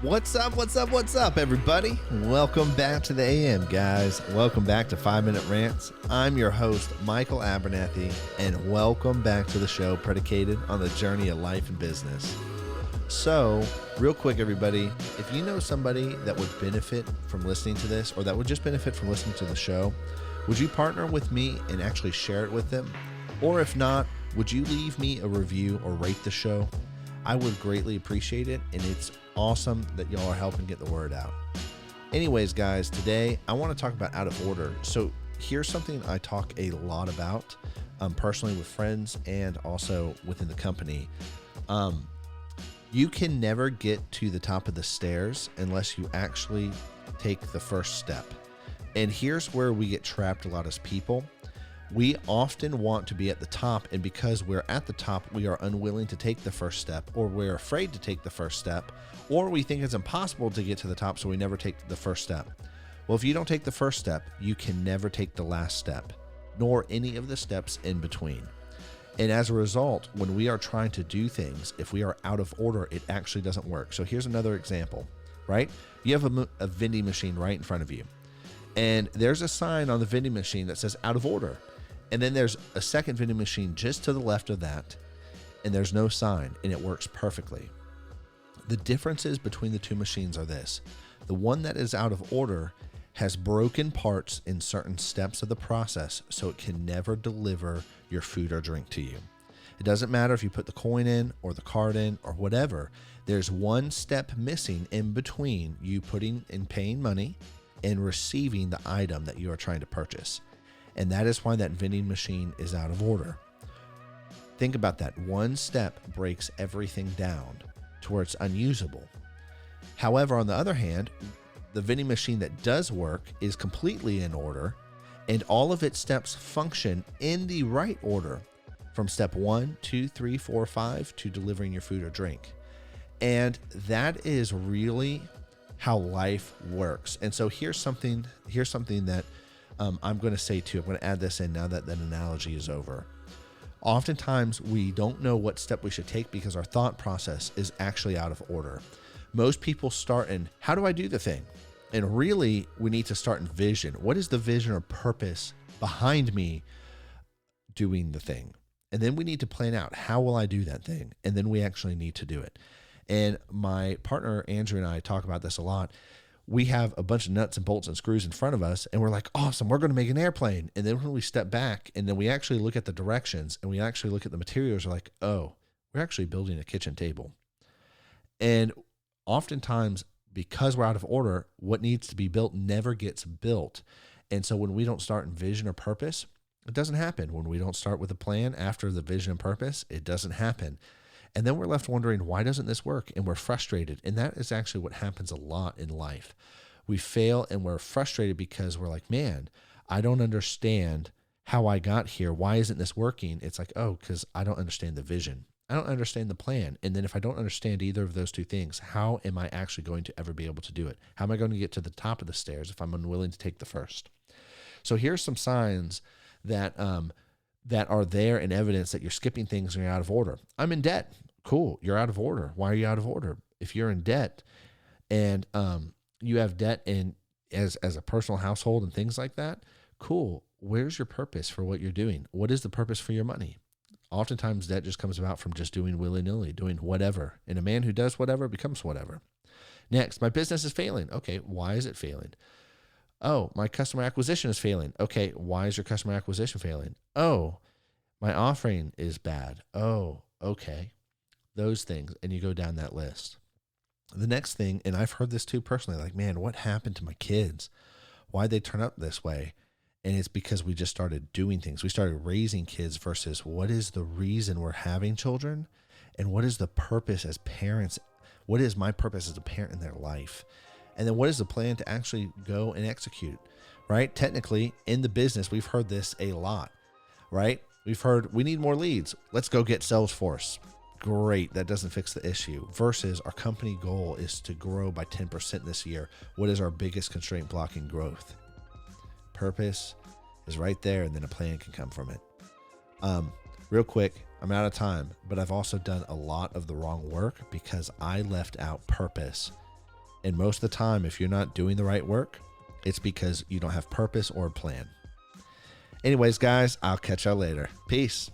What's up? What's up? What's up, everybody? Welcome back to the AM, guys. Welcome back to 5 Minute Rants. I'm your host, Michael Abernathy, and welcome back to the show predicated on the journey of life and business. So, real quick, everybody, if you know somebody that would benefit from listening to this, or that would just benefit from listening to the show, would you partner with me and actually share it with them? Or if not, would you leave me a review or rate the show? I would greatly appreciate it, and it's awesome that y'all are helping get the word out. Anyways, guys, today I want to talk about out of order. So here's something I talk a lot about personally with friends and also within the company. You can never get to the top of the stairs unless you actually take the first step. And here's where we get trapped a lot as people. We often want to be at the top, and because we're at the top, we are unwilling to take the first step, or we're afraid to take the first step, or we think it's impossible to get to the top, so we never take the first step. Well, if you don't take the first step, you can never take the last step, nor any of the steps in between. And as a result, when we are trying to do things, if we are out of order, it actually doesn't work. So here's another example, right? You have a vending machine right in front of you, and there's a sign on the vending machine that says out of order. And then there's a second vending machine just to the left of that, and there's no sign, and it works perfectly. The differences between the two machines are this. The one that is out of order has broken parts in certain steps of the process, so it can never deliver your food or drink to you. It doesn't matter if you put the coin in or the card in or whatever. There's one step missing in between you putting and paying money and receiving the item that you are trying to purchase. And that is why that vending machine is out of order. Think about that. One step breaks everything down to where it's unusable. However, on the other hand, the vending machine that does work is completely in order, and all of its steps function in the right order from step 1, 2, 3, 4, 5 to delivering your food or drink. And that is really how life works. And so here's something that I'm going to say too. I'm going to add this in now that that analogy is over. Oftentimes we don't know what step we should take because our thought process is actually out of order. Most people start in, how do I do the thing? And really we need to start in vision. What is the vision or purpose behind me doing the thing? And then we need to plan out, how will I do that thing? And then we actually need to do it. And my partner, Andrew, and I talk about this a lot. We have a bunch of nuts and bolts and screws in front of us, and we're like, awesome, we're going to make an airplane. And then when we step back and then we actually look at the directions and we actually look at the materials, we're like, oh, we're actually building a kitchen table. And oftentimes, because we're out of order, what needs to be built never gets built. And so when we don't start in vision or purpose, it doesn't happen. When we don't start with a plan after the vision and purpose, it doesn't happen. And then we're left wondering, why doesn't this work? And we're frustrated. And that is actually what happens a lot in life. We fail and we're frustrated because we're like, man, I don't understand how I got here. Why isn't this working? It's like, oh, because I don't understand the vision. I don't understand the plan. And then if I don't understand either of those two things, how am I actually going to ever be able to do it? How am I going to get to the top of the stairs if I'm unwilling to take the first? So here's some signs that are there in evidence that you're skipping things and you're out of order. I'm in debt. Cool. You're out of order. Why are you out of order? If you're in debt and you have debt in as a personal household and things like that, cool. Where's your purpose for what you're doing? What is the purpose for your money? Oftentimes debt just comes about from just doing willy-nilly, doing whatever. And a man who does whatever becomes whatever. Next, my business is failing. Okay, why is it failing? Oh, my customer acquisition is failing. Okay, why is your customer acquisition failing? Oh, my offering is bad. Oh, okay. Those things, and you go down that list. The next thing, and I've heard this too personally, like, man, what happened to my kids? Why'd they turn up this way? And it's because we just started doing things. We started raising kids versus what is the reason we're having children and what is the purpose as parents? What is my purpose as a parent in their life? And then what is the plan to actually go and execute, right? Technically, in the business, we've heard this a lot, right? We've heard we need more leads. Let's go get Salesforce. Great, that doesn't fix the issue. Versus our company goal is to grow by 10% this year. What is our biggest constraint blocking growth? Purpose is right there, and then a plan can come from it. Real quick, I'm out of time, but I've also done a lot of the wrong work because I left out purpose And most of the time, if you're not doing the right work, it's because you don't have purpose or plan. Anyways, guys, I'll catch y'all later. Peace.